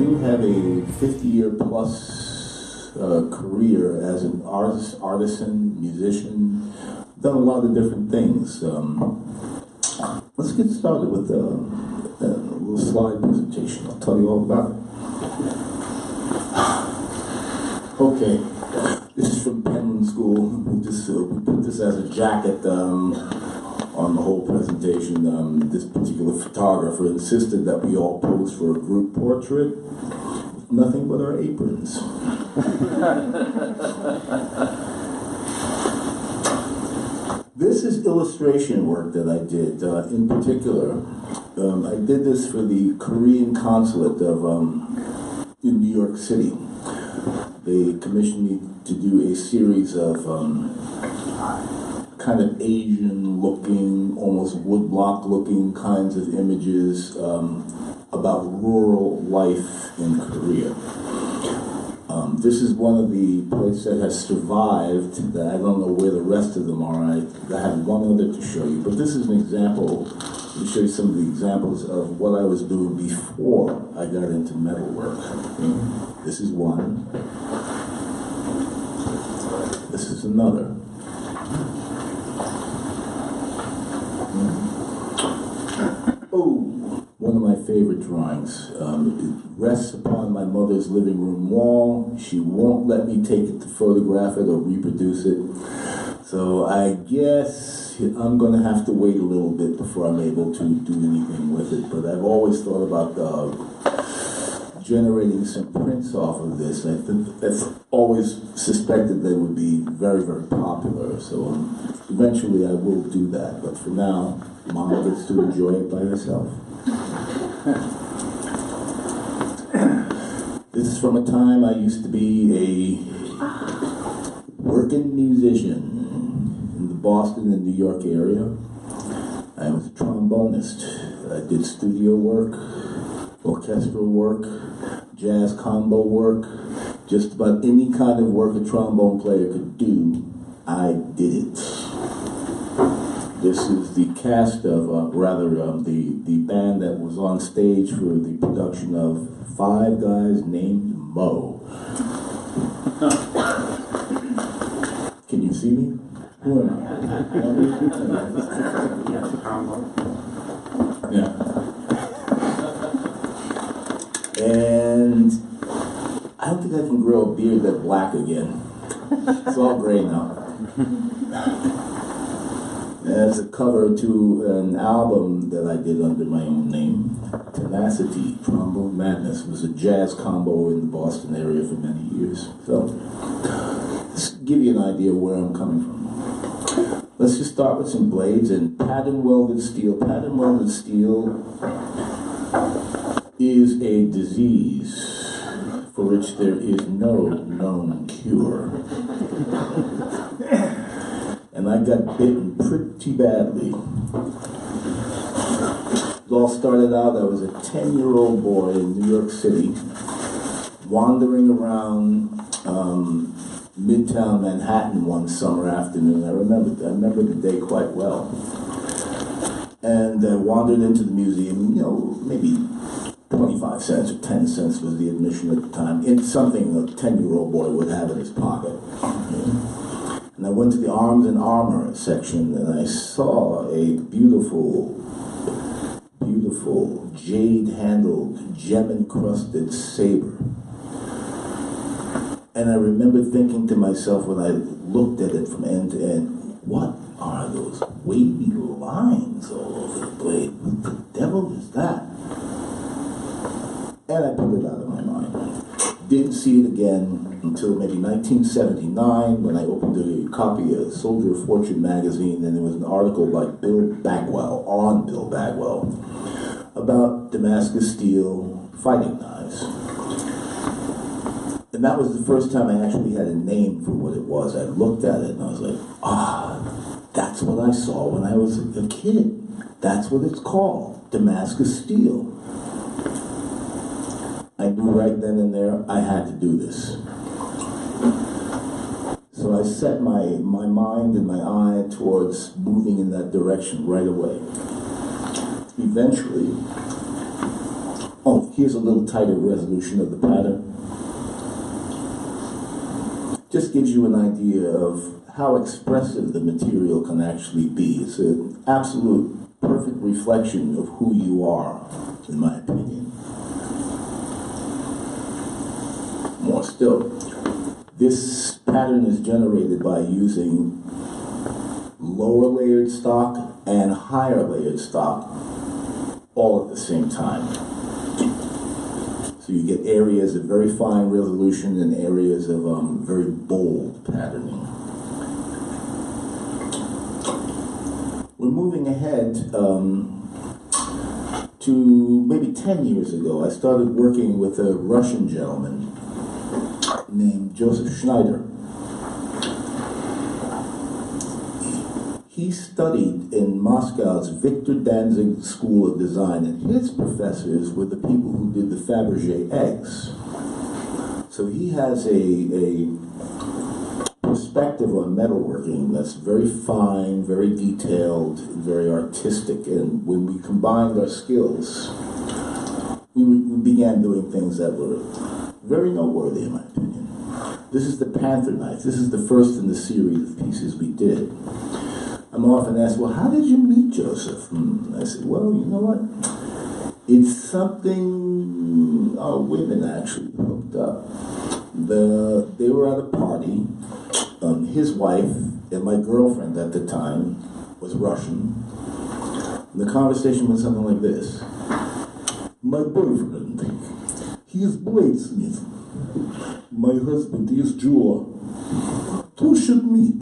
do have a 50-year plus career as an artisan, musician, done a lot of different things. Let's get started with a little slide presentation. I'll tell you all about it. Okay, this is from Penland School. We put this as a jacket on the whole presentation. This particular photographer insisted that we all pose for a group portrait with nothing but our aprons. This is illustration work that I did. In particular, I did this for the Korean consulate in New York City. They commissioned me to do a series of kind of Asian-looking, almost woodblock-looking kinds of images about rural life in Korea. This is one of the places that has survived. I don't know where the rest of them are. I have one other to show you, but this is an example. Let me show you some of the examples of what I was doing before I got into metalwork. This is one. This is another. Oh, one of my favorite drawings. It rests upon my mother's living room wall. She won't let me take it to photograph it or reproduce it. So I guess I'm going to have to wait a little bit before I'm able to do anything with it. But I've always thought about generating some prints off of this. I've always suspected they would be very, very popular. So eventually I will do that. But for now, Mom gets to enjoy it by herself. This is from a time I used to be a working musician in the Boston and New York area. I was a trombonist. I did studio work, orchestral work, jazz combo work, just about any kind of work a trombone player could do, I did it. This is the cast of, the band that was on stage for the production of Five Guys Named Mo. Can you see me? Who am I? Yeah. And I don't think I can grow a beard that black again. It's all gray now. As a cover to an album that I did under my own name, Tenacity, Trombone Madness. It was a jazz combo in the Boston area for many years. So, just to give you an idea of where I'm coming from. Let's just start with some blades and pattern welded steel. Pattern welded steel is a disease for which there is no known cure. And I got bitten pretty badly. It all started out, I was a 10-year-old boy in New York City, wandering around Midtown Manhattan one summer afternoon. I remember the day quite well. And I wandered into the museum, maybe 25 cents or 10 cents was the admission at the time. It's something a 10-year-old boy would have in his pocket. And I went to the Arms and Armor section, and I saw a beautiful, beautiful jade-handled, gem-encrusted saber. And I remember thinking to myself when I looked at it from end to end, what are those wavy lines all over the blade? What the devil is that? And I put it out of my mind. Didn't see it again until maybe 1979 when I opened a copy of Soldier of Fortune magazine, and there was an article by Bill Bagwell, about Damascus Steel fighting knives. And that was the first time I actually had a name for what it was. I looked at it and I was like, that's what I saw when I was a kid. That's what it's called, Damascus Steel. I knew right then and there I had to do this. So I set my mind and my eye towards moving in that direction right away. Eventually, Oh, here's a little tighter resolution of the pattern. Just gives you an idea of how expressive the material can actually be. It's an absolute perfect reflection of who you are, in my opinion. More still, this pattern is generated by using lower layered stock and higher layered stock all at the same time. So you get areas of very fine resolution and areas of very bold patterning. We're moving ahead to maybe 10 years ago. I started working with a Russian gentleman named Joseph Schneider. He studied in Moscow's Victor Danzig School of Design, and his professors were the people who did the Fabergé eggs. So he has a perspective on metalworking that's very fine, very detailed, very artistic, and when we combined our skills, we began doing things that were very noteworthy, in my opinion. This is the Panther Knife. This is the first in the series of pieces we did. I'm often asked, well, how did you meet Joseph? I said, well, you know what? It's something our women actually hooked up. They were at a party. His wife and my girlfriend at the time was Russian. And the conversation went something like this. My boyfriend, he is Bladesmith. My husband is jeweler. Two should meet.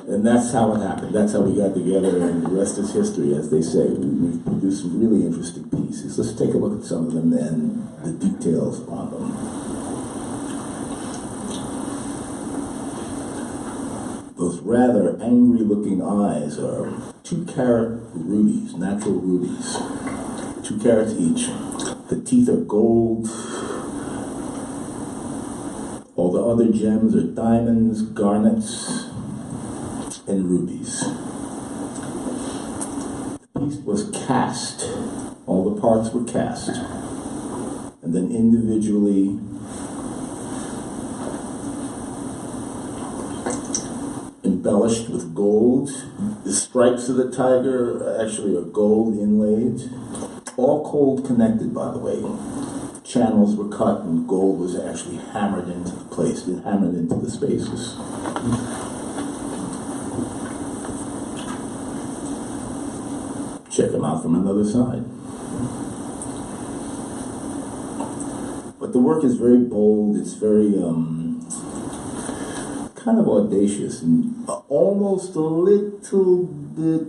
And that's how it happened. That's how we got together, and the rest is history, as they say. We've produced some really interesting pieces. Let's take a look at some of them and the details on them. Those rather angry-looking eyes are 2-carat rubies, natural rubies. 2 carats each. The teeth are gold. All the other gems are diamonds, garnets, and rubies. The piece was cast. All the parts were cast. And then individually embellished with gold. The stripes of the tiger actually are gold inlaid. All cold connected, by the way. Channels were cut and gold was actually hammered into the place, hammered into the spaces. Check them out from another side. But the work is very bold, it's very kind of audacious and almost a little bit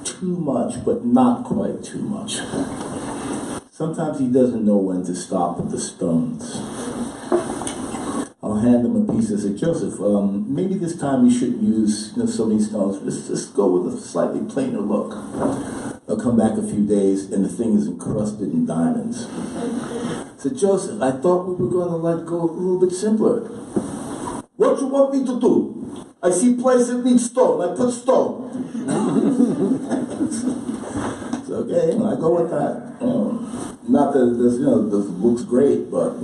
too much, but not quite too much. Sometimes he doesn't know when to stop at the stones. I'll hand him a piece and say, Joseph, maybe this time you shouldn't use so many stones. Just go with a slightly plainer look. I'll come back a few days and the thing is encrusted in diamonds. I said, Joseph, I thought we were going to let go a little bit simpler. What you want me to do? I see place that needs stone. I put stone. It's okay, I go with that. Not that this, this looks great, but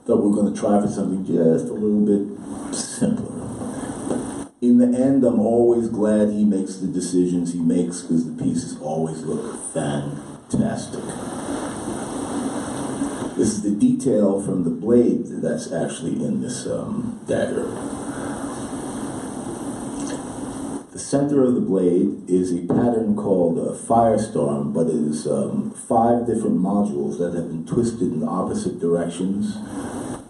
thought we were going to try for something just a little bit simpler. In the end, I'm always glad he makes the decisions he makes because the pieces always look fantastic. This is the detail from the blade that's actually in this dagger. The center of the blade is a pattern called Firestorm, but it is 5 different modules that have been twisted in opposite directions,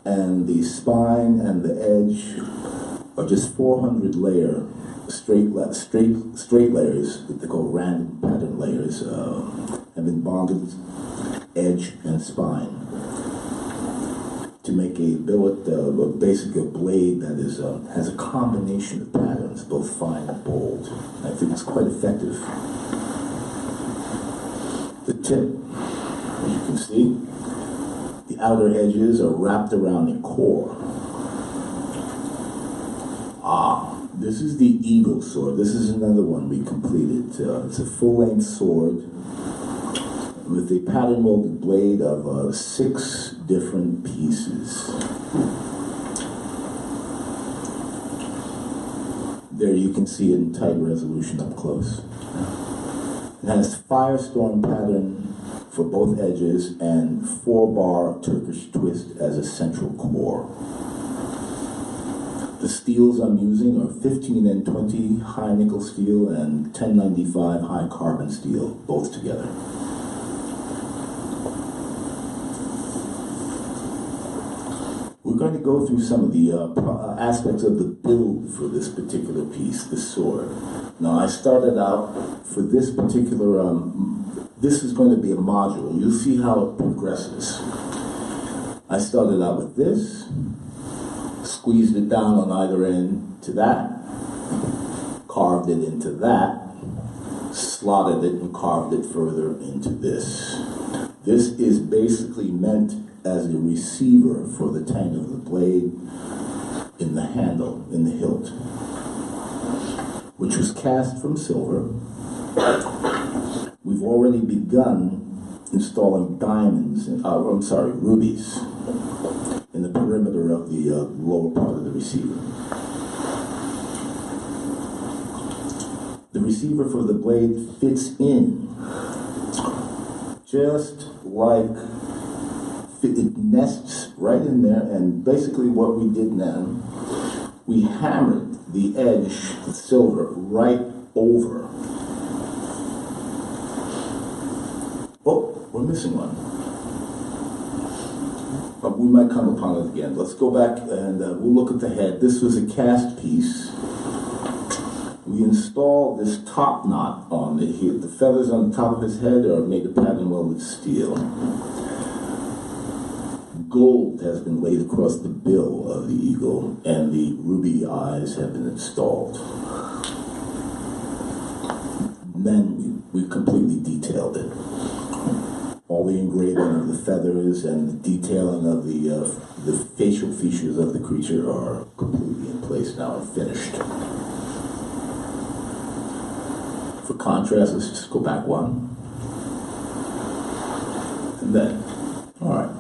and the spine and the edge are just 400 layer straight layers that they call random pattern layers, have been bonded edge and spine to make a billet, basically a blade that is has a combination of patterns, both fine and bold. I think it's quite effective. The tip, as you can see, the outer edges are wrapped around a core. This is the Eagle sword. This is another one we completed. It's a full-length sword with a pattern molded blade of 6 different pieces. There you can see it in tight resolution up close. It has Firestorm pattern for both edges and 4-bar Turkish twist as a central core. The steels I'm using are 15N20 high nickel steel and 1095 high carbon steel, both together. We're going to go through some of the aspects of the build for this particular piece, this sword. Now, I started out for this particular, this is going to be a module. You'll see how it progresses. I started out with this, squeezed it down on either end to that, carved it into that, slotted it and carved it further into this. This is basically meant as a receiver for the tang of the blade in the handle, in the hilt, which was cast from silver. We've already begun installing diamonds, rubies, in the perimeter of the lower part of the receiver. The receiver for the blade fits in just like it nests right in there, and basically what we did now, we hammered the edge with silver right over. Oh, we're missing one. But we might come upon it again. Let's go back and we'll look at the head. This was a cast piece. We installed this top knot on it here. The feathers on the top of his head are made of pattern welded steel. Gold has been laid across the bill of the eagle, and the ruby eyes have been installed. Then we completely detailed it. All the engraving of the feathers and the detailing of the facial features of the creature are completely in place now and finished. For contrast, let's just go back one. And then, all right.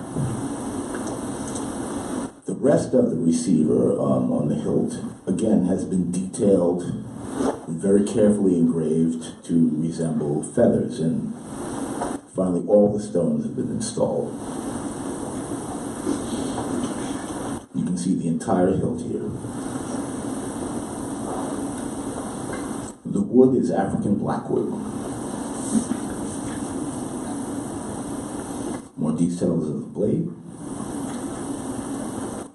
The rest of the receiver on the hilt, again, has been detailed and very carefully engraved to resemble feathers, and finally all the stones have been installed. You can see the entire hilt here. The wood is African blackwood. More details of the blade.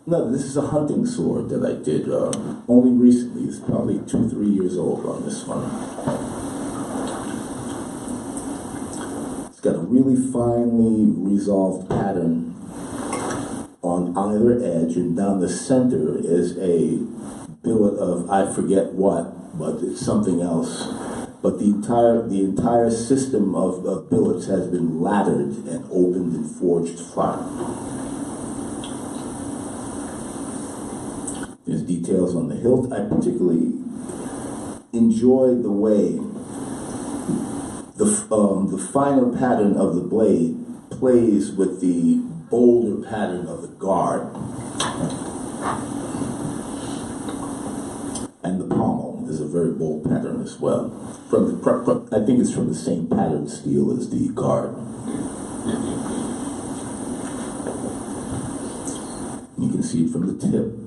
No, this is a hunting sword that I did only recently. It's probably 2-3 years old on this one. It's got a really finely resolved pattern on either edge, and down the center is a billet of I forget what, but it's something else. But the entire system of billets has been laddered and opened and forged flat. There's details on the hilt. I particularly enjoyed the way the finer pattern of the blade plays with the bolder pattern of the guard. And the pommel is a very bold pattern as well. I think it's from the same pattern steel as the guard. You can see it from the tip.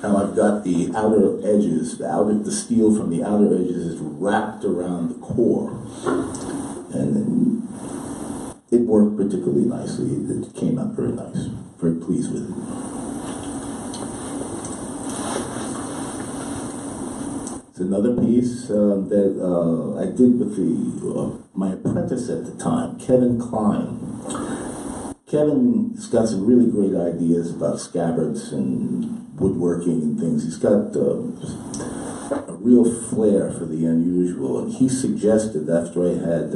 Now I've got the outer edges, the steel from the outer edges is wrapped around the core. And then it worked particularly nicely. It came out very nice. Very pleased with it. It's another piece that I did with my apprentice at the time, Kevin Klein. Kevin's got some really great ideas about scabbards and woodworking and things. He's got a real flair for the unusual, and he suggested after I had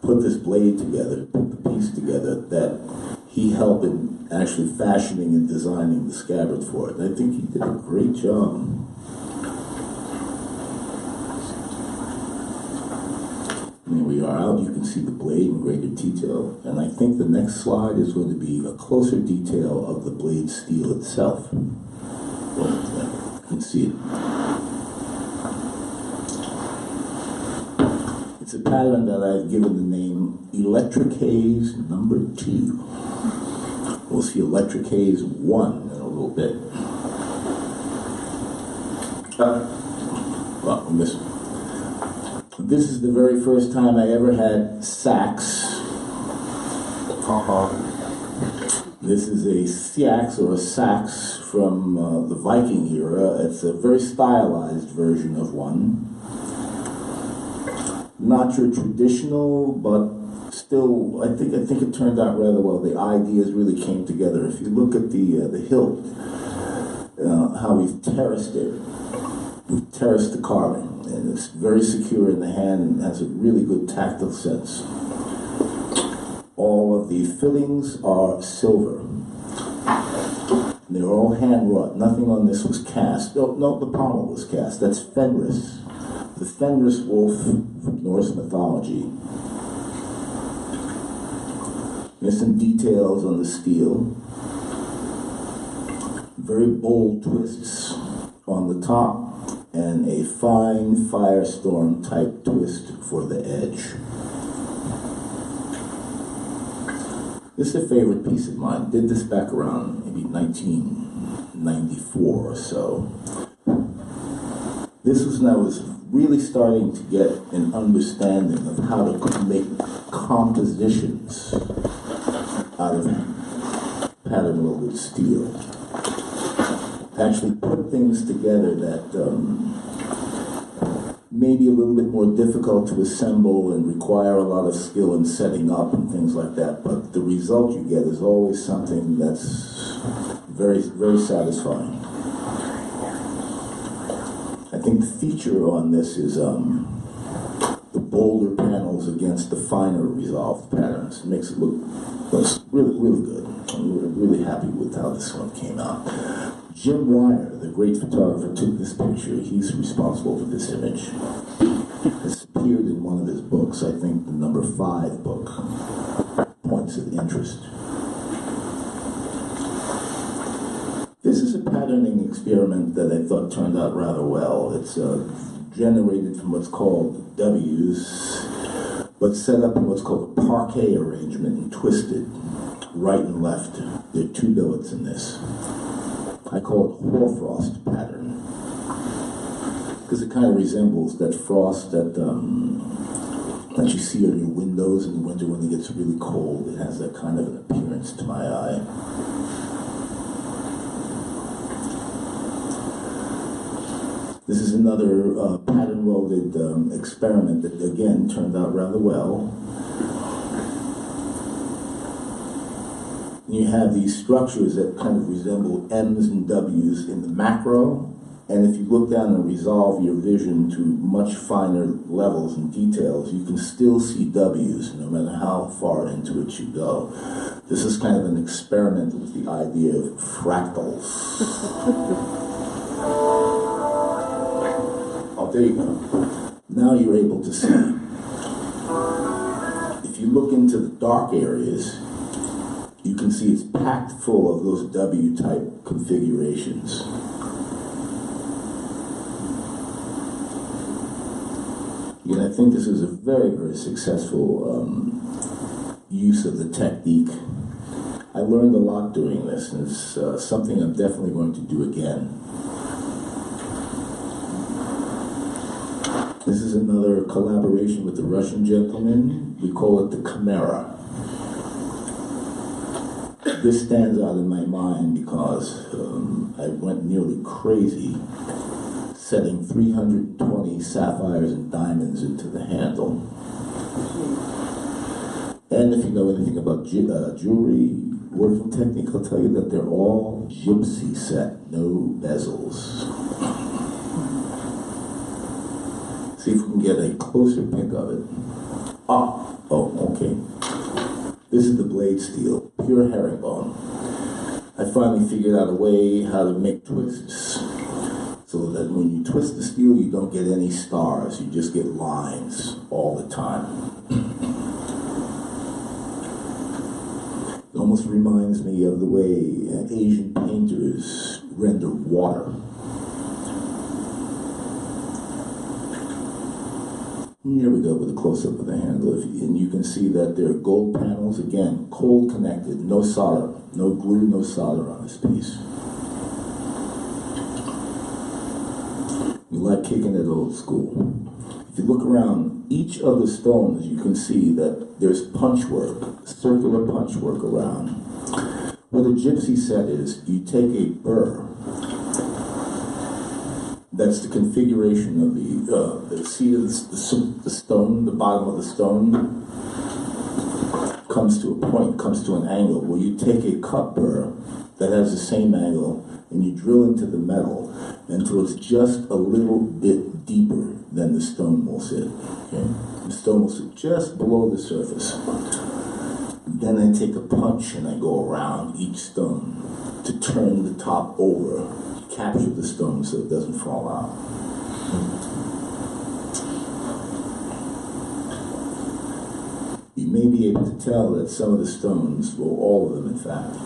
put this blade together, put the piece together, that he helped in actually fashioning and designing the scabbard for it. And I think he did a great job. Here we are out. You can see the blade in greater detail. And I think the next slide is going to be a closer detail of the blade steel itself. Well, yeah, you can see it. It's a pattern that I've given the name Electric Haze number 2. We'll see Electric Haze 1 in a little bit. Well, this is the very first time I ever had sax. This is a seax or a sax from the Viking era. It's a very stylized version of one. Not your traditional, but still, I think it turned out rather well. The ideas really came together. If you look at the hilt, how we've terraced it, we've terraced the carving, and it's very secure in the hand and has a really good tactile sense. All of the fittings are silver. They're all hand wrought. Nothing on this was cast. No, the pommel was cast. That's Fenris. The Fenris wolf from Norse mythology. There's some details on the steel. Very bold twists on the top, and a fine firestorm type twist for the edge. This is a favorite piece of mine. Did this back around maybe 1994 or so. This was when I was really starting to get an understanding of how to make compositions out of pattern welded steel. Actually put things together that may be a little bit more difficult to assemble and require a lot of skill in setting up and things like that, but the result you get is always something that's very, very satisfying. I think the feature on this is the bolder panels against the finer resolved patterns. It makes it look really, really good. I'm really happy with how this one came out. Jim Weiner, the great photographer, took this picture. He's responsible for this image. It's appeared in one of his books, I think the number 5 book, Points of Interest. This is a patterning experiment that I thought turned out rather well. It's generated from what's called W's, but set up in what's called a parquet arrangement and twisted right and left. There are 2 billets in this. I call it hoarfrost pattern because it kind of resembles that frost that you see on your windows in the winter when it gets really cold. It has that kind of an appearance to my eye. This is another pattern welded experiment that again turned out rather well. You have these structures that kind of resemble M's and W's in the macro, and if you look down and resolve your vision to much finer levels and details, you can still see W's no matter how far into it you go. This is kind of an experiment with the idea of fractals. Oh, there you go. Now you're able to see. If you look into the dark areas, you can see it's packed full of those W-type configurations. Again, I think this is a very, very successful use of the technique. I learned a lot doing this, and it's something I'm definitely going to do again. This is another collaboration with the Russian gentleman. We call it the Chimera. This stands out in my mind because I went nearly crazy setting 320 sapphires and diamonds into the handle. And if you know anything about jewelry working technique, I'll tell you that they're all gypsy set, no bezels. See if we can get a closer pick of it. Oh, okay. This is the blade steel, pure herringbone. I finally figured out a way how to make twists so that when you twist the steel, you don't get any stars. You just get lines all the time. It almost reminds me of the way Asian painters render water. Here we go with a close-up of the handle, and you can see that there are gold panels, again, cold connected, no solder, no glue, no solder on this piece. We like kicking it old school. If you look around each of the stones, you can see that there's punch work, circular punch work around. What a gypsy set is, you take a burr. That's the configuration of the seat of the stone, the bottom of the stone, comes to a point, comes to an angle, where you take a cut burr that has the same angle, and you drill into the metal until it's just a little bit deeper than the stone will sit. Okay? The stone will sit just below the surface. Then I take a punch and I go around each stone to turn the top over, capture the stone so it doesn't fall out. You may be able to tell that some of the stones, well, all of them in fact,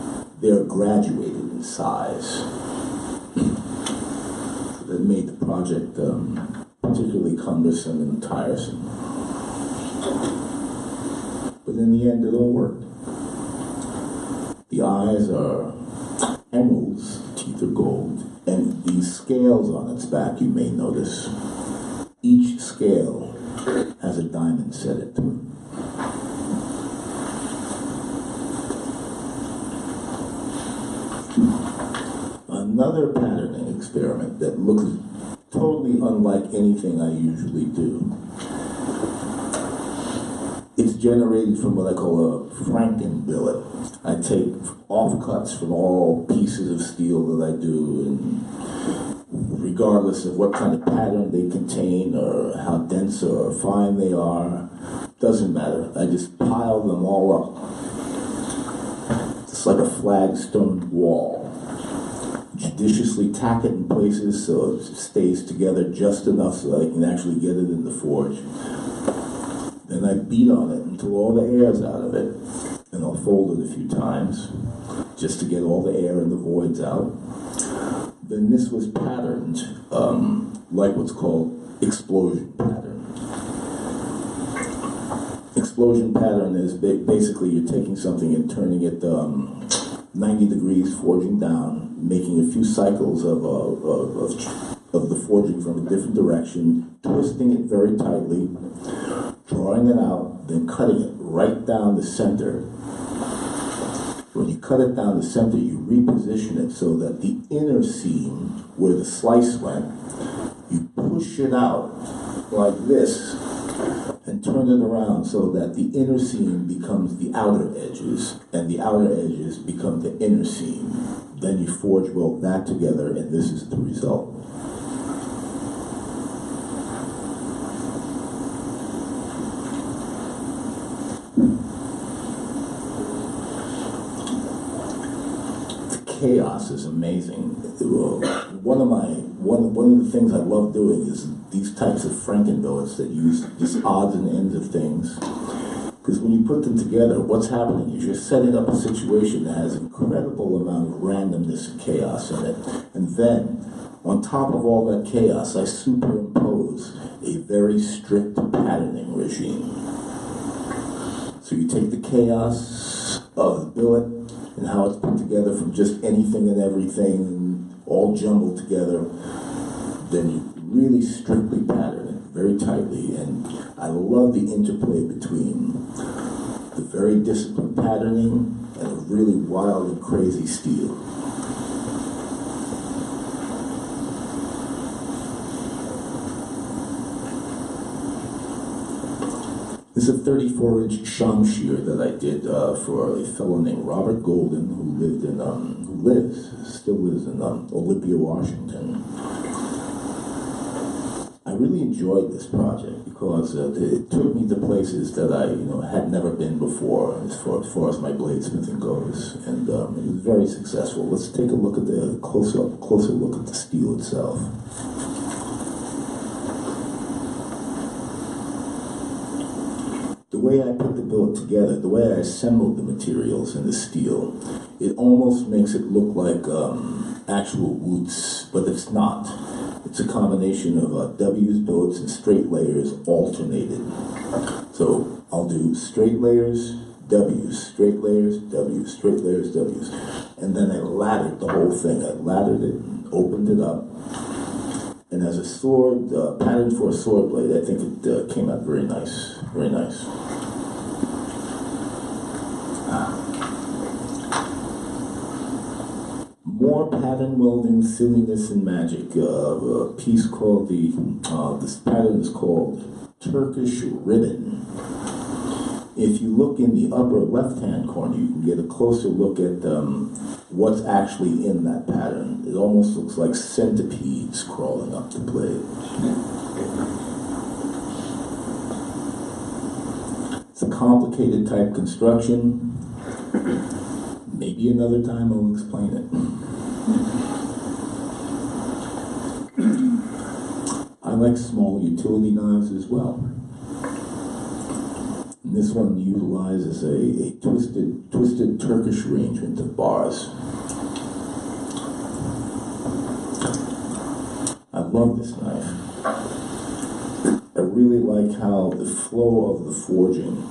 they're graduated in size. So that made the project particularly cumbersome and tiresome. But in the end, it all worked. The eyes are emeralds, the teeth are gold, and these scales on its back, you may notice, each scale has a diamond set into it. Another patterning experiment that looks totally unlike anything I usually do. It's generated from what I call a Franken billet. I take offcuts from all pieces of steel that I do, and regardless of what kind of pattern they contain or how dense or fine they are, doesn't matter. I just pile them all up. It's like a flagstone wall. Judiciously tack it in places so it stays together just enough so I can actually get it in the forge. Then I beat on it until all the air's out of it, and I'll fold it a few times just to get all the air and the voids out. Then this was patterned like what's called explosion pattern. Explosion pattern is basically you're taking something and turning it 90 degrees, forging down, making a few cycles of the forging from a different direction, twisting it very tightly, drawing it out, then cutting it right down the center. When you cut it down the center, you reposition it so that the inner seam, where the slice went, you push it out like this and turn it around so that the inner seam becomes the outer edges, and the outer edges become the inner seam. Then you forge weld that together, and this is the result. The chaos is amazing. One of the things I love doing is these types of Franken billets that use just odds and ends of things. Because when you put them together, what's happening is you're setting up a situation that has an incredible amount of randomness and chaos in it. And then, on top of all that chaos, I superimpose a very strict patterning regime. So you take the chaos of the billet and how it's put together from just anything and everything, all jumbled together, then you really strictly pattern it very tightly, and I love the interplay between the very disciplined patterning and a really wild and crazy steel. This is a 34-inch shamshir that I did for a fellow named Robert Golden, still lives in Olympia, Washington. I really enjoyed this project because it took me to places that I had never been before as far as my bladesmithing goes, and it was very successful. Let's take a look at the closer look at the steel itself. The way I put the billet together, the way I assembled the materials in the steel, it almost makes it look like actual woods, but it's not. It's a combination of W's, billets, and straight layers alternated. So I'll do straight layers, W's, straight layers, W's, straight layers, W's. And then I laddered the whole thing. I laddered it and opened it up. And as a sword, pattern for a sword blade, I think it came out very nice. Very nice. More pattern welding, silliness, and magic. A piece called this pattern is called Turkish Ribbon. If you look in the upper left-hand corner, you can get a closer look at what's actually in that pattern. It almost looks like centipedes crawling up the blade. It's a complicated type construction. Maybe another time I'll explain it. I like small utility knives as well. And this one utilizes a twisted Turkish arrangement of bars. I love this knife. I really like how the flow of the forging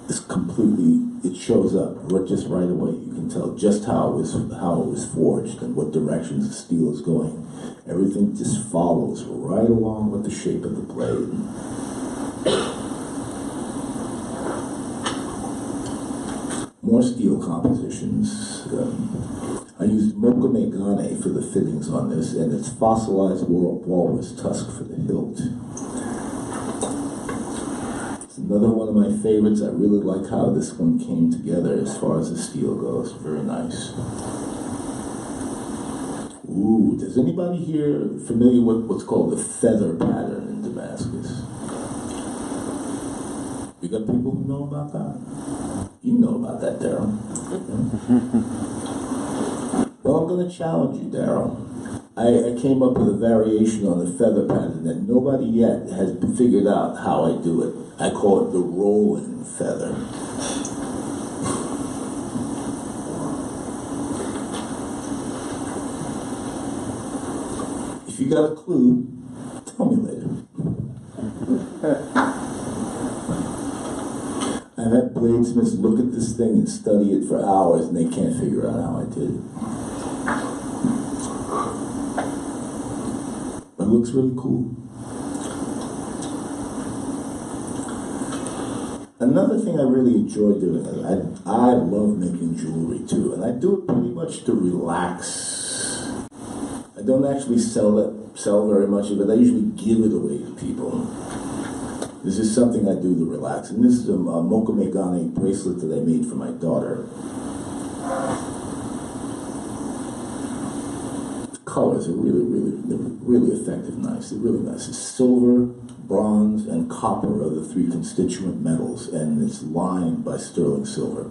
is completely, it shows up just right away. You can tell just how it was forged and what directions the steel is going. Everything just follows right along with the shape of the blade. More steel compositions. I used mocha megane for the fittings on this, and it's fossilized walrus tusk for the hilt. Another one of my favorites. I really like how this one came together as far as the steel goes. Very nice. Ooh, does anybody here familiar with what's called the feather pattern in Damascus? We got people who know about that? You know about that, Daryl. Well, I'm going to challenge you, Daryl. I came up with a variation on the feather pattern that nobody yet has figured out how I do it. I call it the rolling feather. If you got a clue, tell me later. I've had bladesmiths look at this thing and study it for hours, and they can't figure out how I did it. But it looks really cool. Another thing I really enjoy doing, I love making jewelry too, and I do it pretty much to relax. I don't actually sell very much of it. I usually give it away to people. This is something I do to relax, and this is a mocha megane bracelet that I made for my daughter. The colors are really effective, nice. They're really nice. It's silver, bronze, and copper are the three constituent metals, and it's lined by sterling silver.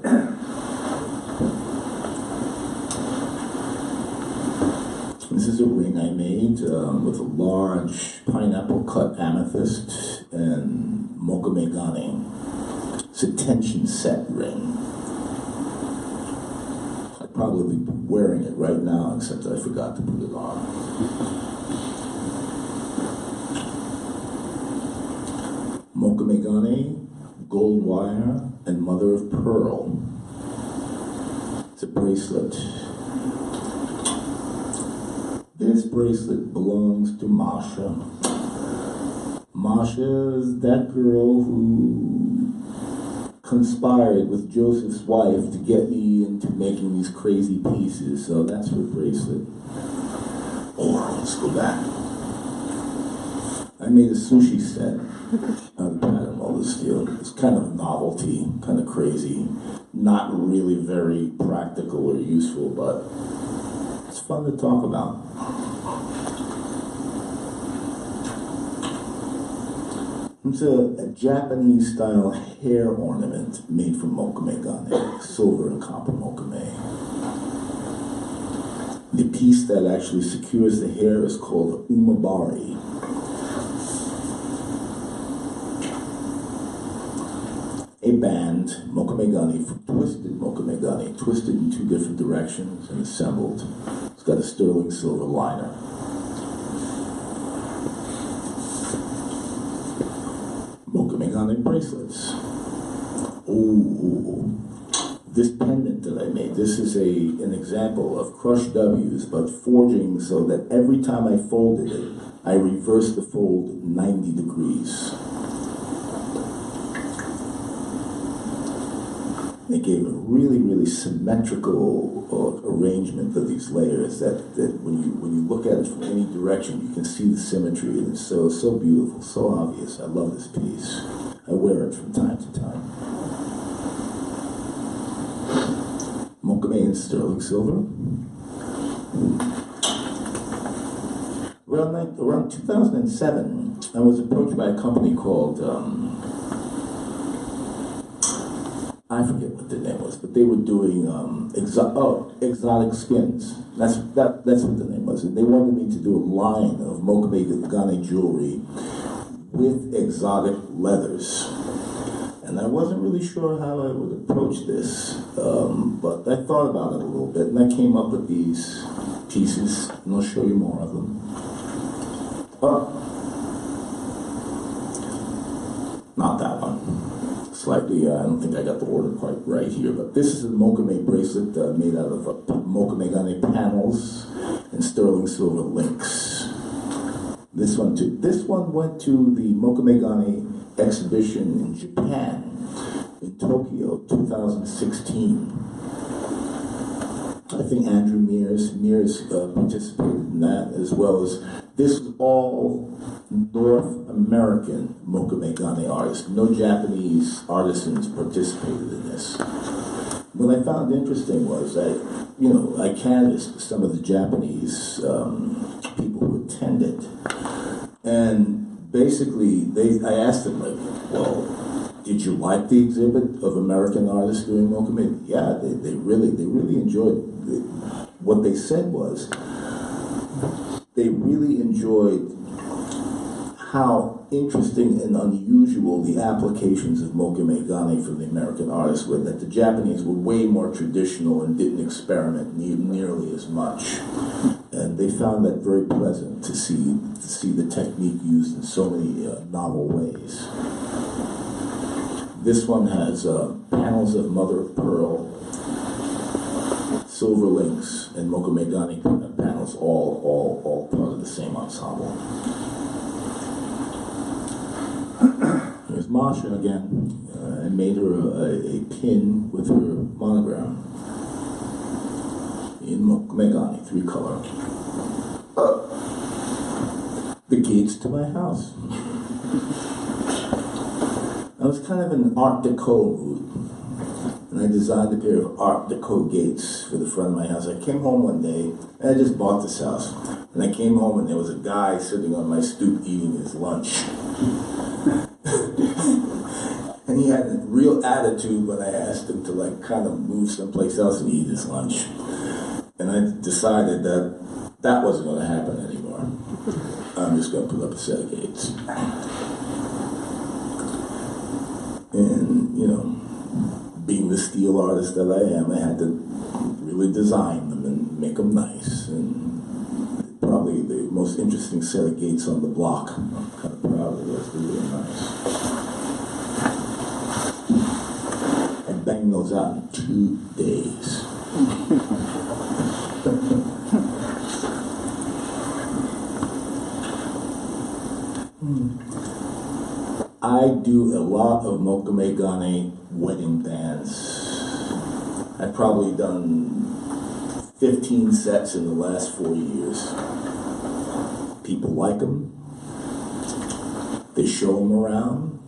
This is a ring I made with a large pineapple-cut amethyst and mocha megane. It's a tension set ring. I'd probably be wearing it right now, except I forgot to put it on. Mocha megane, gold wire, and mother of pearl. It's a bracelet. This bracelet belongs to Masha. Masha is that girl who conspired with Joseph's wife to get me into making these crazy pieces, so that's her bracelet. Oh, let's go back. I made a sushi set out of pattern welded steel. It's kind of a novelty, kind of crazy, not really very practical or useful, but it's fun to talk about. It's a Japanese-style hair ornament made from mokumegane, silver and copper mokame. The piece that actually secures the hair is called umabari. A band, mokumegane, twisted in two different directions and assembled. It's got a sterling silver liner. Mokumegane bracelets. Ooh, this pendant that I made, this is an example of crushed W's, but forging so that every time I folded it, I reversed the fold 90 degrees. It gave a really, really symmetrical arrangement of these layers that when you look at it from any direction, you can see the symmetry, and it's so beautiful, so obvious. I love this piece. I wear it from time to time. Mokame in sterling silver. Around 2007, I was approached by a company called I forget what the name was, but they were doing exotic skins. That's what the name was. And they wanted me to do a line of mokumegane jewelry with exotic leathers. And I wasn't really sure how I would approach this, but I thought about it a little bit, and I came up with these pieces, and I'll show you more of them. Not that one. Slightly, I don't think I got the order quite right here, but this is a mokame bracelet made out of mokumegane panels and sterling silver links. This one too. This one went to the mokumegane exhibition in Japan, in Tokyo, 2016. I think Andrew Mears participated in that, as well as this was all North American mokumegane artists. No Japanese artisans participated in this. What I found interesting was that, I canvassed some of the Japanese people who attended, and basically I asked them, well, did you like the exhibit of American artists doing mokame? Yeah, they really enjoyed it. What they said was they really enjoyed how interesting and unusual the applications of mokumegane for the American artists were, that the Japanese were way more traditional and didn't experiment nearly as much. And they found that very pleasant to see the technique used in so many novel ways. This one has panels of mother of pearl, silver links, and mokumegane panels, all part of the same ensemble. Here's Masha again. I made her a pin with her monogram in mokumegane, 3-color. The gates to my house. I was kind of in an Art Deco mood, and I designed a pair of Art Deco gates for the front of my house. I came home one day, and I just bought this house, and I came home and there was a guy sitting on my stoop eating his lunch. And he had a real attitude when I asked him to kind of move someplace else and eat his lunch. And I decided that wasn't going to happen anymore. I'm just going to put up a set of gates. And, being the steel artist that I am, I had to really design them and make them nice. And probably the most interesting set of gates on the block. I'm kind of proud of those. They're really nice. I banged those out in 2 days. I do a lot of mokumegane wedding bands. I've probably done 15 sets in the last 4 years. People like them. They show them around.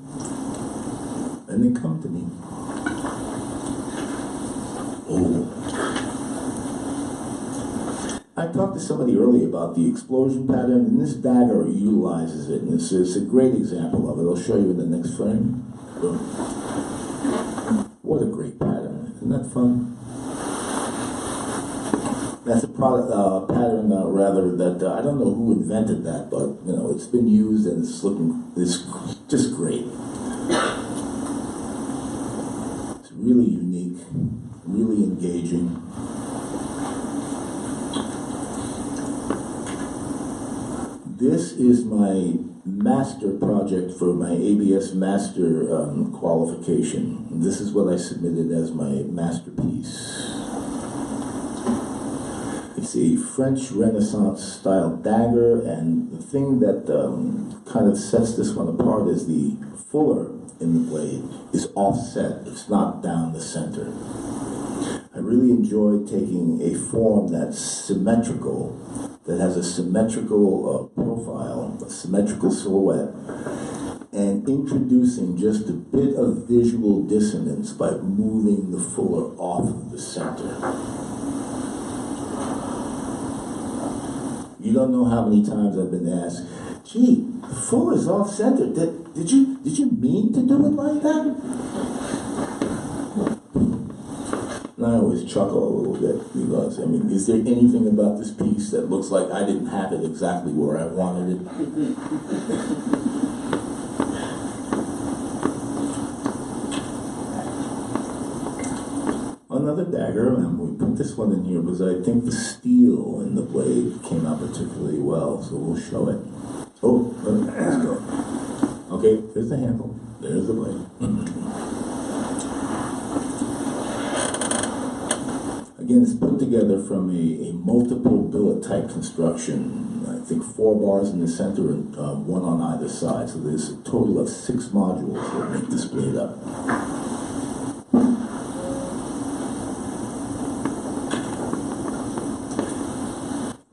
And they come to me. I talked to somebody earlier about the explosion pattern, and this dagger utilizes it, and it's a great example of it. I'll show you in the next frame. What a great pattern. Isn't that fun? That's a pattern, rather, that I don't know who invented that, but you know, it's been used and it's just great. It's really unique, really engaging. This is my master project for my ABS master qualification. This is what I submitted as my masterpiece. It's a French Renaissance style dagger, and the thing that kind of sets this one apart is the fuller in the blade is offset. It's not down the center. I really enjoy taking a form that's symmetrical, that has a symmetrical profile, a symmetrical silhouette, and introducing just a bit of visual dissonance by moving the fuller off of the center. You don't know how many times I've been asked, gee, the fuller's off center. Did you mean to do it like that? And I always chuckle a little bit because, I mean, is there anything about this piece that looks like I didn't have it exactly where I wanted it? Another dagger, and we put this one in here because I think the steel in the blade came out particularly well, so we'll show it. Oh, let's go. Okay, there's the handle, there's the blade. Again, it's put together from a multiple billet type construction. I think 4 bars in the center and 1 on either side. So there's a total of 6 modules that make this blade up.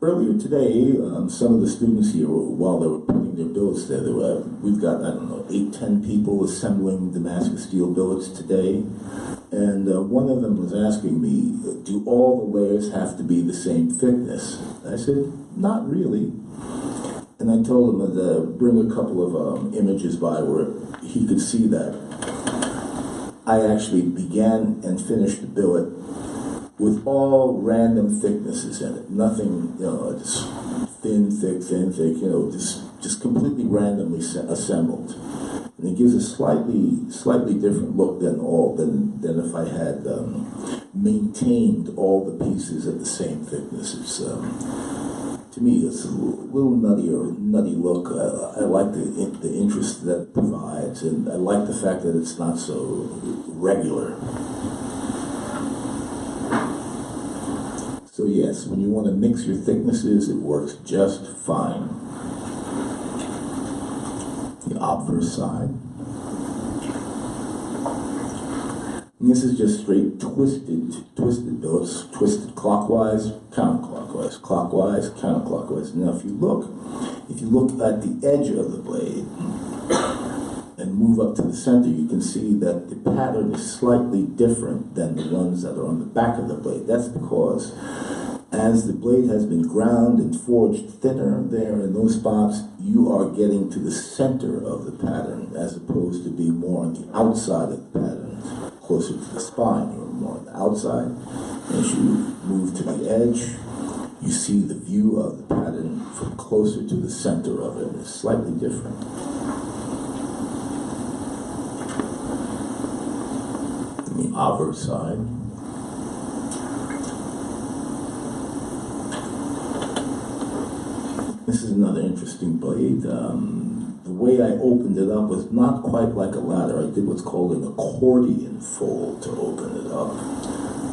Earlier today, some of the students here, while they were putting their billets there, we've got, I don't know, 8-10 people assembling Damascus Steel billets today. And one of them was asking me, do all the layers have to be the same thickness? I said, not really. And I told him to bring a couple of images by where he could see that. I actually began and finished the billet with all random thicknesses in it. Nothing, you know, just thin, thick, you know, just completely randomly assembled. And it gives a slightly different look than if I had maintained all the pieces at the same thickness. It's, to me, it's a little nutty look. I like the interest that it provides, and I like the fact that it's not so regular. So yes, when you want to mix your thicknesses, it works just fine. The obverse side. And this is just straight twisted billets, twisted clockwise, counterclockwise, clockwise, counterclockwise. Now if you look at the edge of the blade and move up to the center, you can see that the pattern is slightly different than the ones that are on the back of the blade. That's because as the blade has been ground and forged thinner there in those spots, you are getting to the center of the pattern as opposed to being more on the outside of the pattern, closer to the spine. You're more on the outside. As you move to the edge, you see the view of the pattern from closer to the center of it. It's slightly different. The obverse side. This is another interesting blade. The way I opened it up was not quite like a ladder. I did what's called an accordion fold to open it up.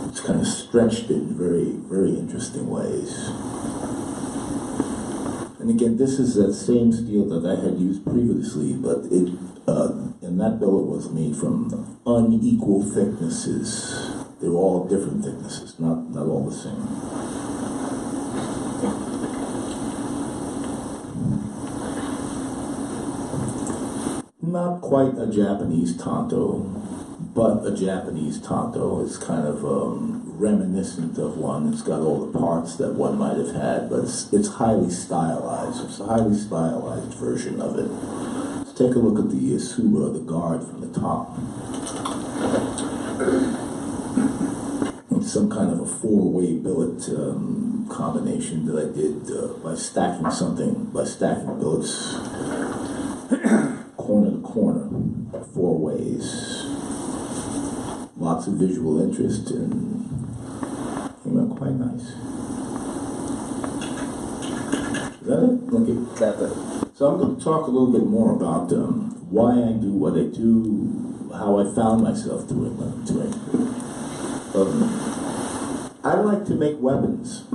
It's kind of stretched it in very, very interesting ways. And again, this is that same steel that I had used previously, but and that billet was made from unequal thicknesses. They were all different thicknesses, not all the same. Not quite a Japanese tanto, but a Japanese tanto. It's kind of reminiscent of one. It's got all the parts that one might have had, but it's highly stylized. It's a highly stylized version of it. Let's take a look at the Yasuba, the guard from the top. It's some kind of a four-way billet combination that I did by stacking billets corner to corner, 4 ways. Lots of visual interest and came out quite nice. Is that it? Okay. That's it. So I'm going to talk a little bit more about why I do what I do, how I found myself doing what I'm doing. I like to make weapons.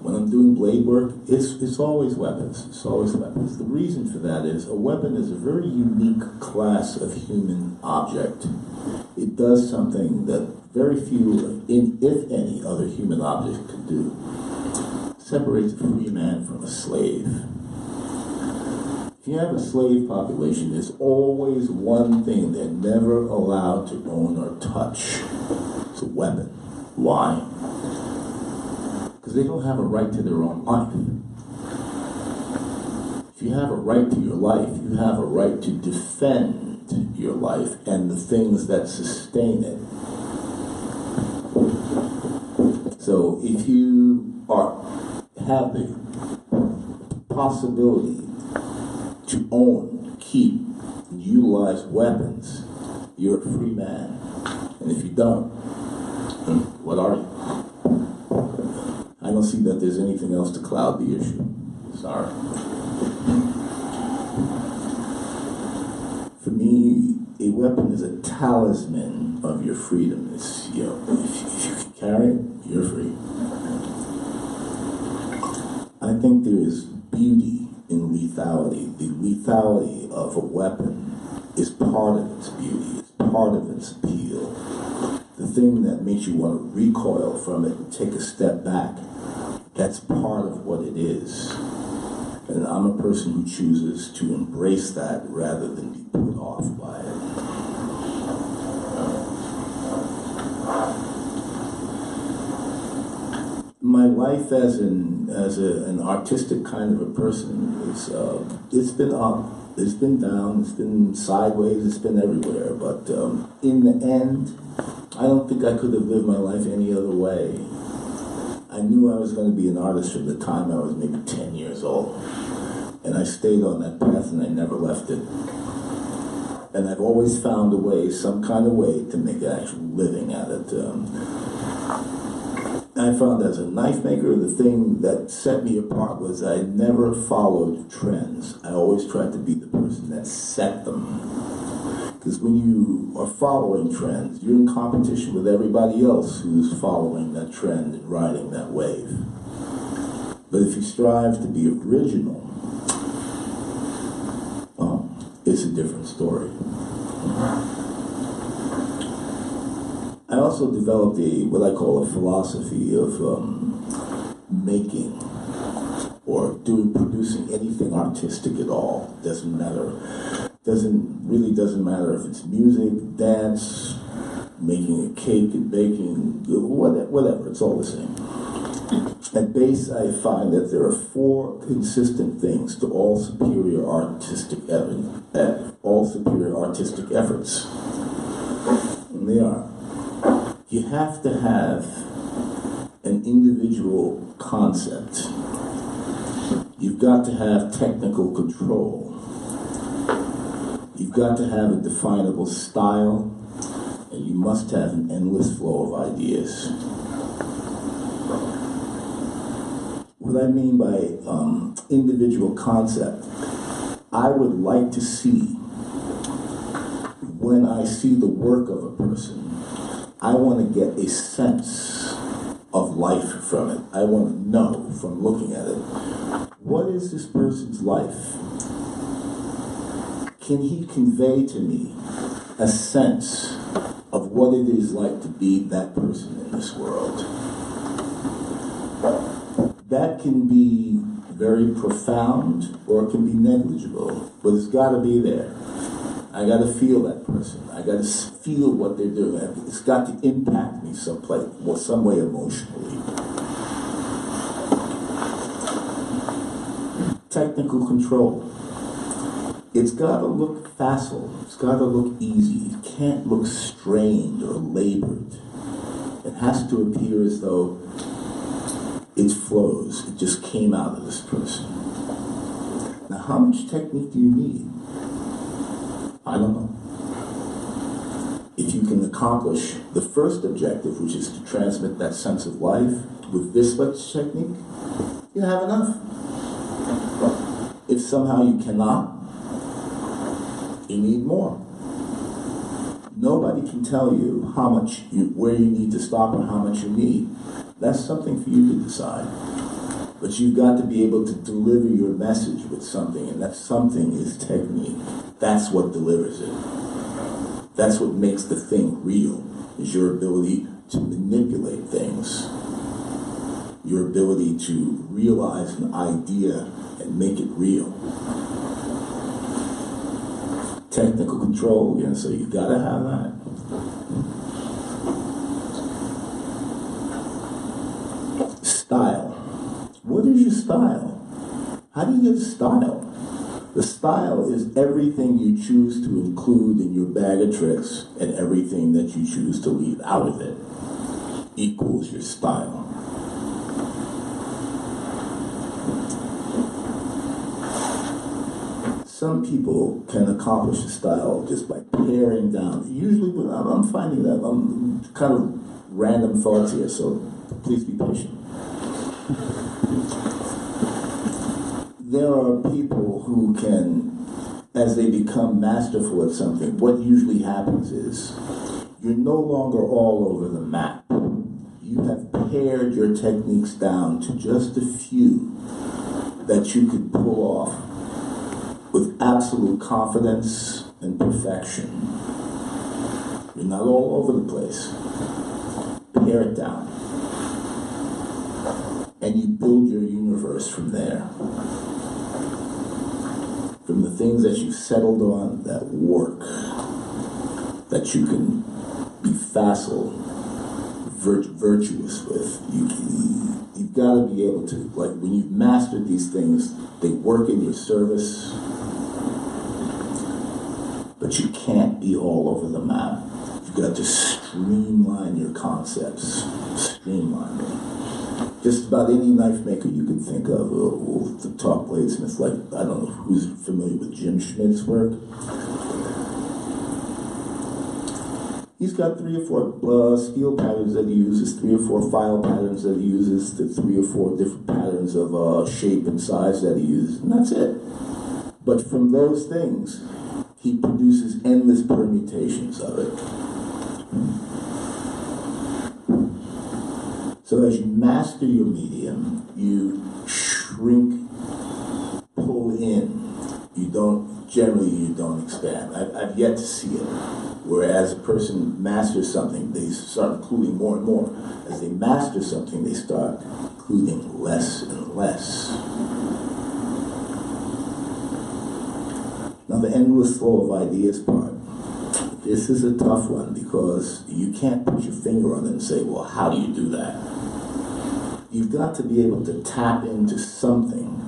When I'm doing blade work, it's always weapons. It's always weapons. The reason for that is a weapon is a very unique class of human object. It does something that very few, if any, other human object could do. It separates a free man from a slave. If you have a slave population, there's always one thing they're never allowed to own or touch. It's a weapon. Why? Because they don't have a right to their own life. If you have a right to your life, you have a right to defend your life and the things that sustain it. So if you have the possibility to own, keep, and utilize weapons, you're a free man. And if you don't, what are you? I don't see that there's anything else to cloud the issue. Sorry. For me, a weapon is a talisman of your freedom. It's, if you can carry it, you're free. I think there is beauty in lethality. The lethality of a weapon is part of its beauty. It's part of its appeal. The thing that makes you want to recoil from it and take a step back, that's part of what it is. And I'm a person who chooses to embrace that rather than be put off by it. My life as an artistic kind of a person is it's been up, it's been down, it's been sideways, it's been everywhere. But in the end, I don't think I could have lived my life any other way. I knew I was going to be an artist from the time I was maybe 10 years old. And I stayed on that path and I never left it. And I've always found a way, some kind of way, to make an actual living at it. I found as a knife maker, the thing that set me apart was I never followed trends. I always tried to be the person that set them. Because when you are following trends, you're in competition with everybody else who's following that trend and riding that wave. But if you strive to be original, it's a different story. I also developed what I call a philosophy of making or producing anything artistic at all. Doesn't matter. Doesn't matter if it's music, dance, making a cake and baking, whatever. It's all the same. At base, I find that there are 4 consistent things to all superior artistic efforts. And they are: you have to have an individual concept. You've got to have technical control. You've got to have a definable style, and you must have an endless flow of ideas. What I mean by individual concept, I would like to see, when I see the work of a person, I want to get a sense of life from it. I want to know from looking at it, what is this person's life? Can he convey to me a sense of what it is like to be that person in this world? That can be very profound or it can be negligible, but it's got to be there. I got to feel that person. I got to feel what they're doing. It's got to impact me someplace, or some way emotionally. Technical control. It's got to look facile. It's got to look easy. It can't look strained or labored. It has to appear as though it flows. It just came out of this person. Now, how much technique do you need? I don't know. If you can accomplish the first objective, which is to transmit that sense of life with this much technique, you have enough. If somehow you cannot, you need more. Nobody can tell you how much where you need to stop or how much you need. That's something for you to decide. But you've got to be able to deliver your message with something, and that something is technique. That's what delivers it. That's what makes the thing real, is your ability to manipulate things. Your ability to realize an idea and make it real. Technical control, again, so you've got to have that. Style. What is your style? How do you get style? The style is everything you choose to include in your bag of tricks and everything that you choose to leave out of it equals your style. Some people can accomplish a style just by paring down. Usually, I'm finding that I'm kind of random thoughts here, so please be patient. There are people who can, as they become masterful at something, what usually happens is you're no longer all over the map. You have pared your techniques down to just a few that you could pull off with absolute confidence and perfection. You're not all over the place. Pare it down. And you build your universe from there. From the things that you've settled on that work, that you can be facile, virtuous with. You've got to be able to, like, when you've mastered these things, they work in your service, but you can't be all over the map. You've got to streamline your concepts. Streamline them. Just about any knife maker you can think of will talk bladesmith, like, I don't know who's familiar with Jim Schmidt's work. He's got 3 or 4 steel patterns that he uses, 3 or 4 file patterns that he uses, the 3 or 4 different patterns of shape and size that he uses, and that's it. But from those things, he produces endless permutations of it. So as you master your medium, you shrink, pull in. You don't expand. I've yet to see it. Whereas a person masters something, they start including more and more. As they master something, they start including less and less. Now the endless flow of ideas part. This is a tough one because you can't put your finger on it and say, well, how do you do that? You've got to be able to tap into something.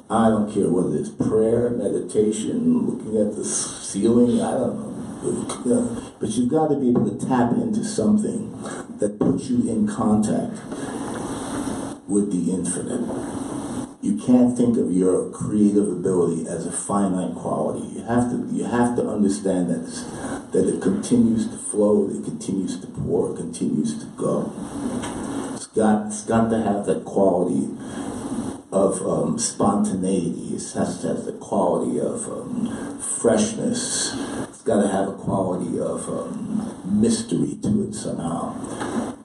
I don't care whether it's prayer, meditation, looking at the ceiling, I don't know. But you've got to be able to tap into something that puts you in contact with the infinite. You can't think of your creative ability as a finite quality. You have to understand that it continues to flow, it continues to pour, it continues to go. It's got to have that quality of spontaneity. It has to have the quality of freshness. It's got to have a quality of mystery to it somehow.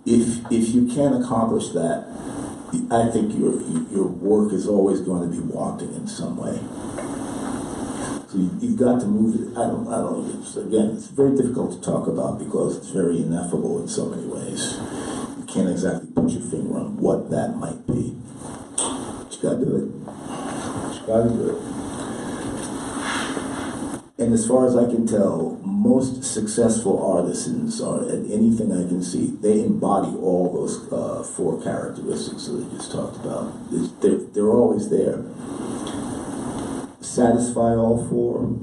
If you can't accomplish that, I think your work is always going to be wanting in some way. So you've got to move it. I don't know. It's very difficult to talk about because it's very ineffable in so many ways. You can't exactly put your finger on what that might be. But you got to do it. You got to do it. And the as far as I can tell, most successful artisans are, at anything I can see, they embody all those 4 characteristics that I just talked about. They're always there. Satisfy all 4,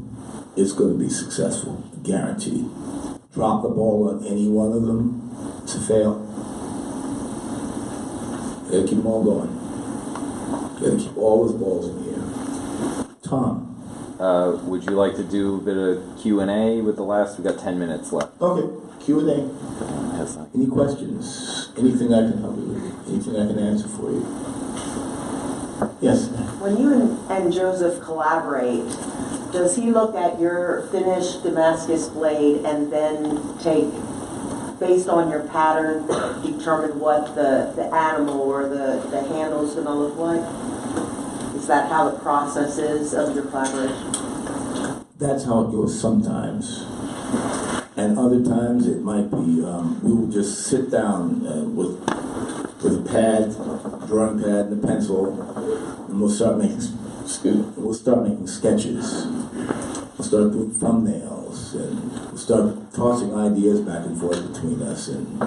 it's going to be successful, guaranteed. Drop the ball on any one of them, it's a fail. You gotta keep them all going. You gotta keep all those balls in the air. Tom. Would you like to do a bit of Q&A with the last? We've got 10 minutes left. Okay, Q&A. Any questions? Anything I can help you with? Anything I can answer for you? Yes? When you and Joseph collaborate, does he look at your finished Damascus blade and then take, based on your pattern, determine what the animal or the handle is going to look like? Is that how the process is of your collaboration? That's how it goes sometimes. And other times it might be, we will just sit down with a pad, drawing pad and a pencil, and we'll start making sketches. We'll start doing thumbnails, and we'll start tossing ideas back and forth between us, and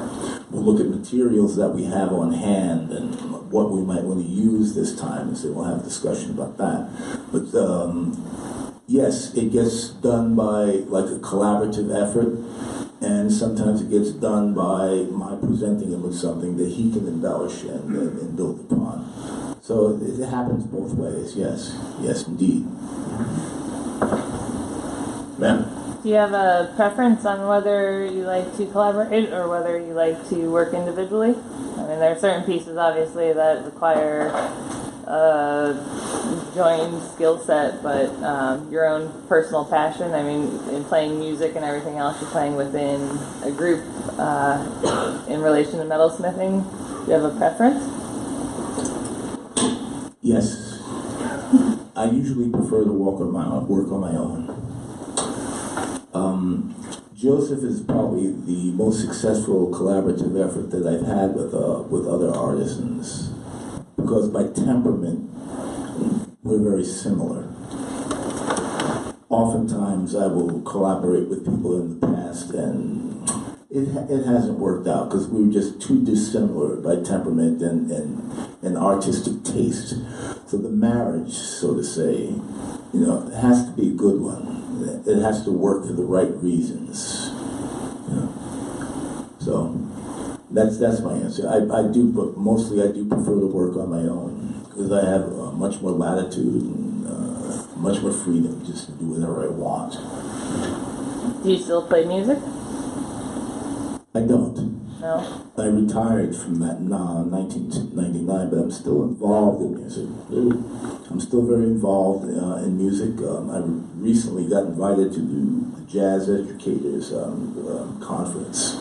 we'll look at materials that we have on hand and what we might want to use this time, and so we'll have a discussion about that. But yes, it gets done by like a collaborative effort, and sometimes it gets done by my presenting him with something that he can embellish and build upon. So it happens both ways, yes. Yes, indeed. Ma'am? Do you have a preference on whether you like to collaborate or whether you like to work individually? I mean, there are certain pieces, obviously, that require a joined skill set, but your own personal passion. I mean, in playing music and everything else, you're playing within a group in relation to metalsmithing. Do you have a preference? Yes. I usually prefer to work on my own. Joseph is probably the most successful collaborative effort that I've had with other artisans, because by temperament we're very similar. Oftentimes I will collaborate with people in the past, and it hasn't worked out because we were just too dissimilar by temperament and artistic taste. So the marriage, so to say, has to be a good one. It has to work for the right reasons. So that's my answer. I do, but mostly I do prefer to work on my own because I have much more latitude and much more freedom just to do whatever I want. Do you still play music? I don't. No? I retired from that in 1999, but I'm still involved in music. I'm still very involved in music. I recently got invited to do the Jazz Educators Conference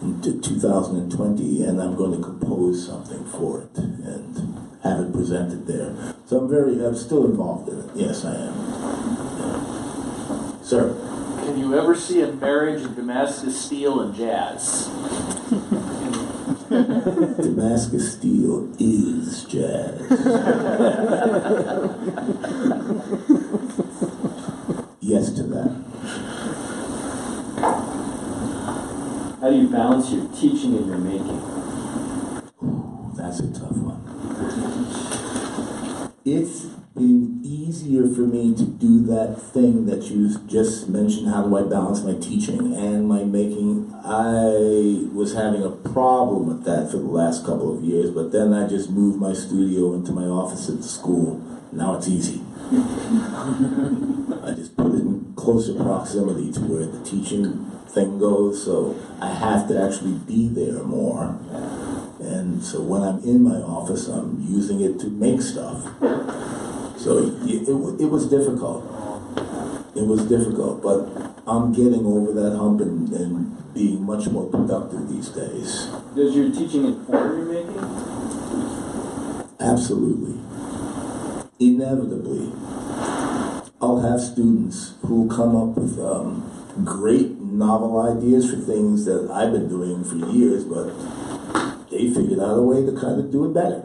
in 2020, and I'm going to compose something for it and have it presented there. So I'm still involved in it. Yes, I am. Yeah. Sir? Can you ever see a marriage of Damascus Steel and jazz? Damascus Steel is jazz. Yes to that. How do you balance your teaching and your making? Ooh, that's a tough one. It's been easier for me to do that thing that you just mentioned. How do I balance my teaching and my making? I was having a problem with that for the last couple of years, but then I just moved my studio into my office at the school. Now it's easy. I just put it in closer proximity to where the teaching thing goes, so I have to actually be there more. And so when I'm in my office, I'm using it to make stuff. So it was difficult. It was difficult, but I'm getting over that hump and being much more productive these days. Does your teaching inform your making? Absolutely. Inevitably. I'll have students who come up with great novel ideas for things that I've been doing for years, but they figured out a way to kind of do it better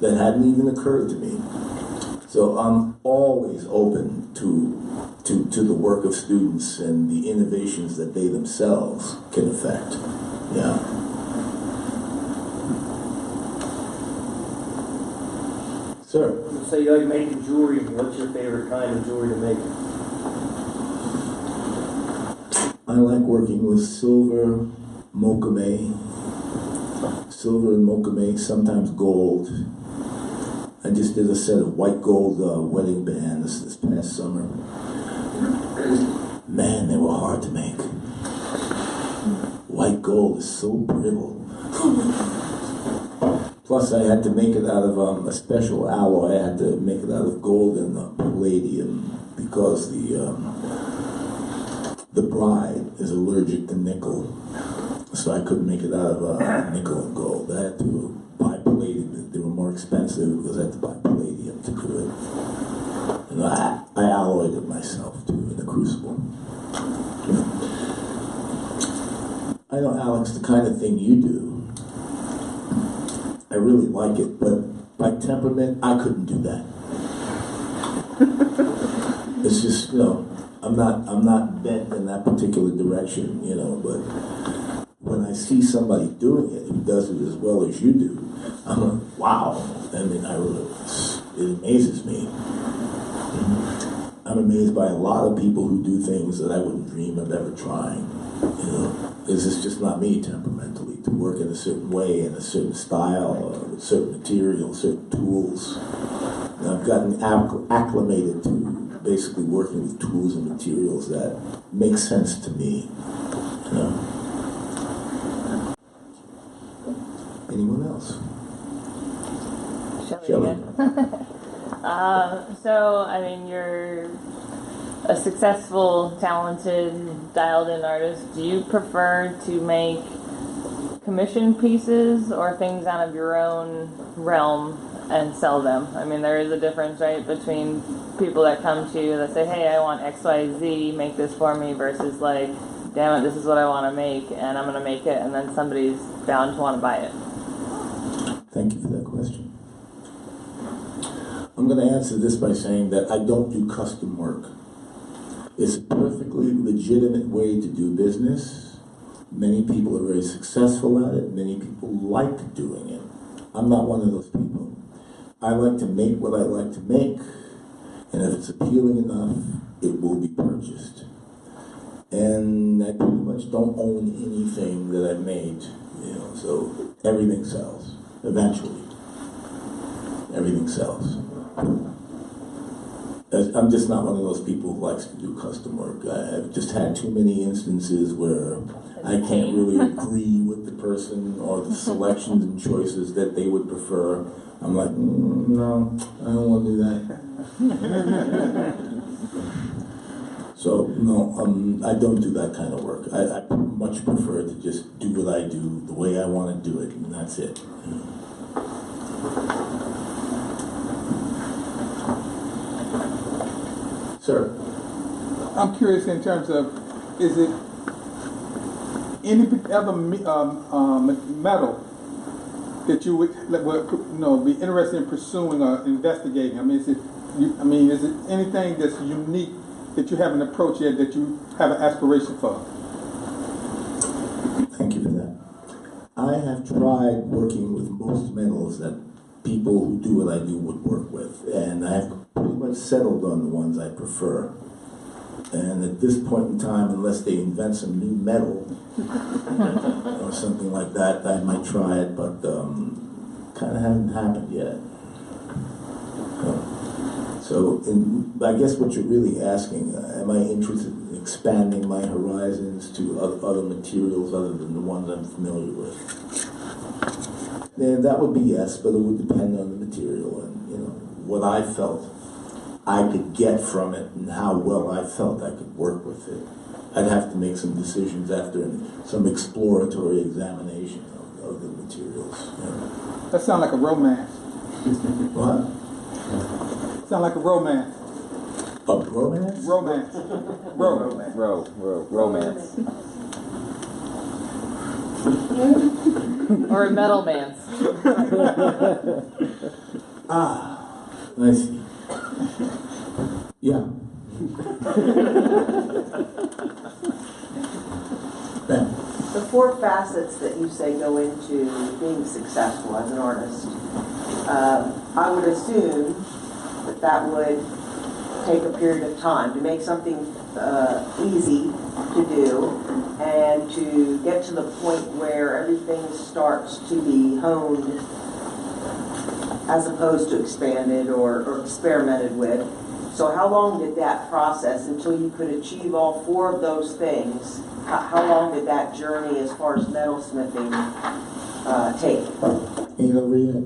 that hadn't even occurred to me. So I'm always open to to the work of students and the innovations that they themselves can affect. Yeah. Sir? So you like making jewelry. What's your favorite kind of jewelry to make? I like working with silver, mochame, silver and mochame, sometimes gold. I just did a set of white gold wedding bands this past summer. Man, they were hard to make. White gold is so brittle. Plus, I had to make it out of a special alloy. I had to make it out of gold and palladium because the bride is allergic to nickel. So I couldn't make it out of nickel and gold. I had to buy palladium. They were more expensive because I had to buy palladium to do it. And I alloyed it myself too in the crucible. I know, Alex, the kind of thing you do, I really like it, but by temperament, I couldn't do that. It's just, I'm not bent in that particular direction, but when I see somebody doing it who does it as well as you do, I'm like, wow. I mean, it amazes me. I'm amazed by a lot of people who do things that I wouldn't dream of ever trying. This is just not me temperamentally, to work in a certain way, in a certain style, with certain materials, certain tools. And I've gotten acclimated to basically working with tools and materials that make sense to me. Anyone else? Shelley. So, I mean, you're a successful, talented, dialed-in artist. Do you prefer to make commission pieces or things out of your own realm and sell them? I mean, there is a difference, right, between people that come to you that say, hey, I want XYZ, make this for me, versus like, damn it, this is what I want to make, and I'm going to make it, and then somebody's bound to want to buy it. Thank you for that question. I'm going to answer this by saying that I don't do custom work. It's a perfectly legitimate way to do business. Many people are very successful at it. Many people like doing it. I'm not one of those people. I like to make what I like to make, and if it's appealing enough, it will be purchased. And I pretty much don't own anything that I've made, so everything sells, eventually. Everything sells. I'm just not one of those people who likes to do custom work. I've just had too many instances where I can't really agree with the person or the selections and choices that they would prefer. I'm like, no, I don't want to do that. So, no, I don't do that kind of work. I much prefer to just do what I do the way I want to do it, and that's it. Sir? I'm curious in terms of, is it any other metal that you would be interested in pursuing or investigating? I mean, is it anything that's unique that you haven't approached yet that you have an aspiration for? Thank you for that. I have tried working with most metals that people who do what I do would work with, and I've pretty much settled on the ones I prefer. And at this point in time, unless they invent some new metal or something like that, I might try it, but kind of hasn't happened yet. So I guess what you're really asking, am I interested in expanding my horizons to other materials other than the ones I'm familiar with? Yeah, that would be yes, but it would depend on the material and what I felt I could get from it and how well I felt I could work with it. I'd have to make some decisions after some exploratory examination of the materials. That sounds like a romance. What? Sound like a romance. A romance? Romance. Romance. Or a metal man's. I see. Yeah. The four facets that you say go into being successful as an artist, I would assume that that would take a period of time to make something easy to do and to get to the point where everything starts to be honed as opposed to expanded or experimented with. So how long did that process until you could achieve all four of those things? How long did that journey as far as metalsmithing take? Ain't over yet.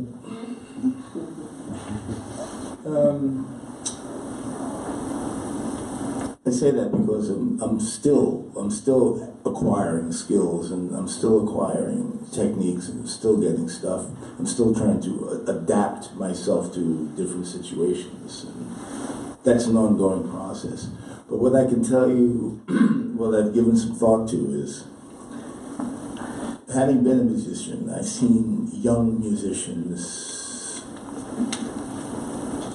I say that because I'm still acquiring skills, and I'm still acquiring techniques, and still getting stuff. I'm still trying to adapt myself to different situations. And that's an ongoing process. But what I can tell you, what I've given some thought to is, having been a musician, I've seen young musicians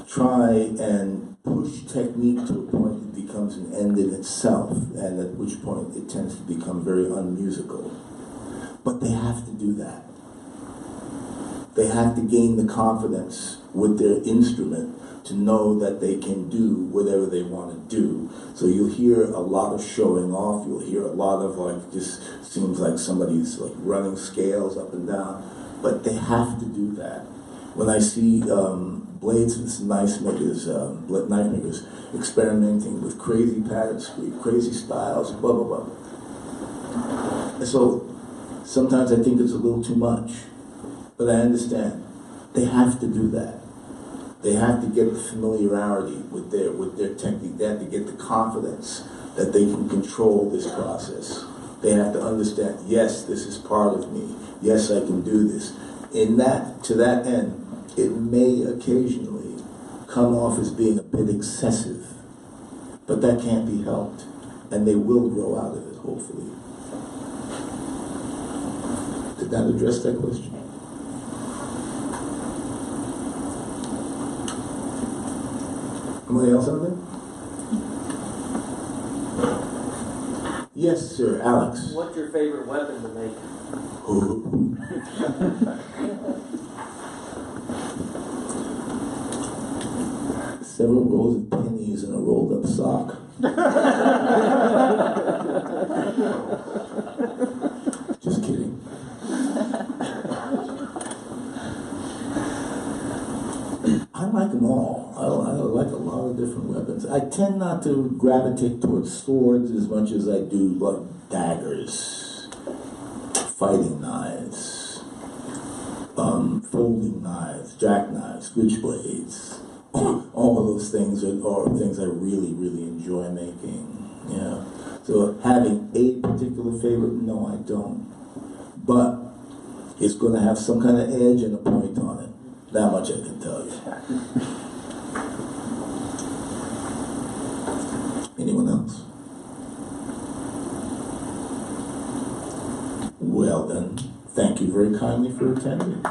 try and push technique to a point that becomes an end in itself, and at which point it tends to become very unmusical. But they have to do that. They have to gain the confidence with their instrument to know that they can do whatever they want to do. So you'll hear a lot of showing off, you'll hear a lot of just seems like somebody's like running scales up and down, but they have to do that. When I see Bladesmith knife makers experimenting with crazy patterns, crazy styles, blah, blah, blah. And so sometimes I think it's a little too much, but I understand. They have to do that. They have to get the familiarity with their technique. They have to get the confidence that they can control this process. They have to understand, yes, this is part of me. Yes, I can do this. To that end, it may occasionally come off as being a bit excessive, but that can't be helped, and they will grow out of it, hopefully. Did that address that question? Somebody else out there? Yes, sir, Alex. What's your favorite weapon to make? Several rolls of pennies and a rolled up sock. Just kidding. I like them all. I like a lot of different weapons. I tend not to gravitate towards swords as much as I do like daggers, fighting knives, folding knives, jackknives, switchblades. All of those things are things I really, really enjoy making. Yeah. So having a particular favorite, no, I don't. But it's going to have some kind of edge and a point on it. That much I can tell you. Anyone else? Well then, thank you very kindly for attending.